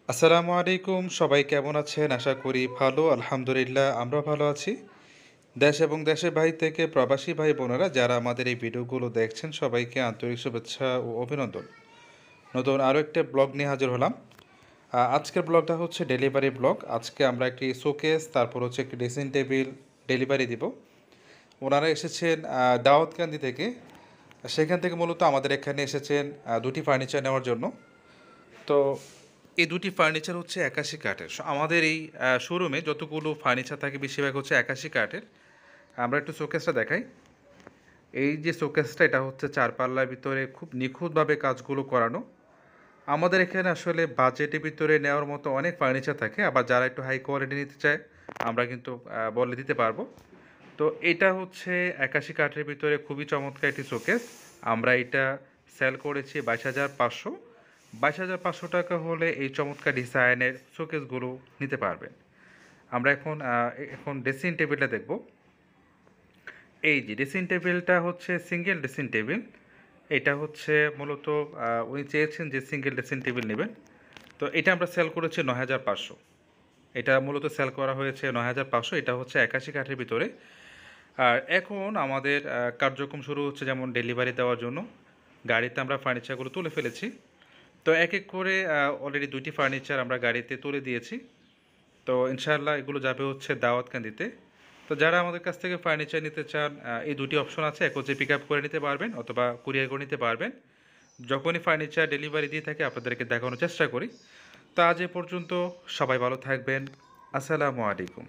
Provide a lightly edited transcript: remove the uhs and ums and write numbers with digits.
আসসালামু আলাইকুম। সবাই কেমন আছেন? আশা করি ভালো। আলহামদুলিল্লাহ আমরাও ভালো আছি। দেশ এবং দেশের বাহির থেকে প্রবাসী ভাই-বোনেরা যারা আমাদের এই ভিডিওগুলো দেখছেন সবাইকে আন্তরিক শুভেচ্ছা ও অভিনন্দন। নতুন আরও একটা ব্লগ নিয়ে হাজির হলাম। আজকের ব্লগটা হচ্ছে ডেলিভারি ব্লগ। আজকে আমরা একটি শোকেস তারপর হচ্ছে একটি ড্রেসিং টেবিল ডেলিভারি দিব। ওনারা এসেছেন দাউদকান্দি থেকে। সেখান থেকে মূলত আমাদের এখানে এসেছেন দুটি ফার্নিচার নেওয়ার জন্য। তো এই দুটি ফার্নিচার হচ্ছে ৮১ কাঠের। আমাদের এই শোরুমে যতগুলো ফার্নিচার থাকে বেশিরভাগ হচ্ছে ৮১ কাঠের। আমরা একটু শোকেসটা দেখাই। এই যে শোকেসটা এটা হচ্ছে ৪ পাল্লার ভিতরে খুব নিখুঁতভাবে কাজগুলো করানো। আমাদের এখানে আসলে বাজেটের ভিতরে নেওয়ার মতো অনেক ফার্নিচার থাকে। আবার যারা একটু হাই কোয়ালিটি নিতে চায় আমরা কিন্তু বলে দিতে পারবো। তো এটা হচ্ছে ৮১ কাঠের ভিতরে খুবই চমৎকার একটি শোকেস। আমরা এটা সেল করেছি ২২,৫০০। ২২,৫০০ টাকা হলে এই চমৎকার ডিজাইনের শোকেসগুলো নিতে পারবেন। আমরা এখন ড্রেসিং টেবিলটা দেখব। এই যে ড্রেসিং টেবিলটা হচ্ছে সিঙ্গেল ড্রেসিং টেবিল। এটা হচ্ছে মূলত উনি চেয়েছেন যে সিঙ্গেল ড্রেসিং টেবিল নেবেন। তো এটা আমরা সেল করেছি ৯,৫০০। এটা মূলত সেল করা হয়েছে ৯,৫০০। এটা হচ্ছে ৮১ কাঠের ভিতরে। আর এখন আমাদের কার্যক্রম শুরু হচ্ছে যেমন ডেলিভারি দেওয়ার জন্য। গাড়িতে আমরা ফার্নিচারগুলো তুলে ফেলেছি। তো এক এক করে অলরেডি ২টি ফার্নিচার আমরা গাড়িতে তুলে দিয়েছি। তো ইনশাআল্লাহ এগুলো যাবে হচ্ছে দাউদকান্দিতে। তো যারা আমাদের কাছ থেকে ফার্নিচার নিতে চান এই দুটি অপশন আছে। এক হচ্ছে পিক আপ করে নিতে পারবেন অথবা কুরিয়ার করে নিতে পারবেন। যখনই ফার্নিচার ডেলিভারি দিয়ে থাকি আপনাদেরকে দেখানোর চেষ্টা করি। তো আজ এ পর্যন্ত সবাই ভালো থাকবেন। আসসালামু আলাইকুম।